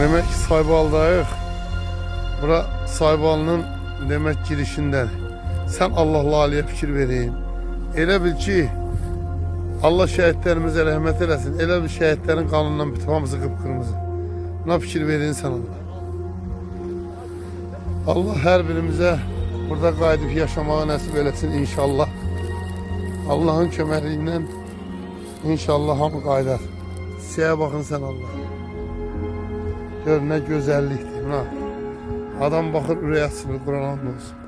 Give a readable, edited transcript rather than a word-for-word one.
Demek ki Saybal'dayıq. Bura Saybal'ın demek girişinden. Sen Allah'la aliye fikir vereyim. Elə bil ki, Allah şəhidlərimizə rəhmət eləsin. Elə bir şəhidlərin qanından bütün hamısı qıpqırmızı. Buna fikir verin sen Allah. Allah her birimize burada qayıdıb yaşamağı nəsib eləsin inşallah. Allah'ın köməkliyindən inşallah hamı qaydar. Çiçeğe bakın sen Allah. Gör ne güzelliktir. Adam bakır ürəyə açılır, Qur'an olsun.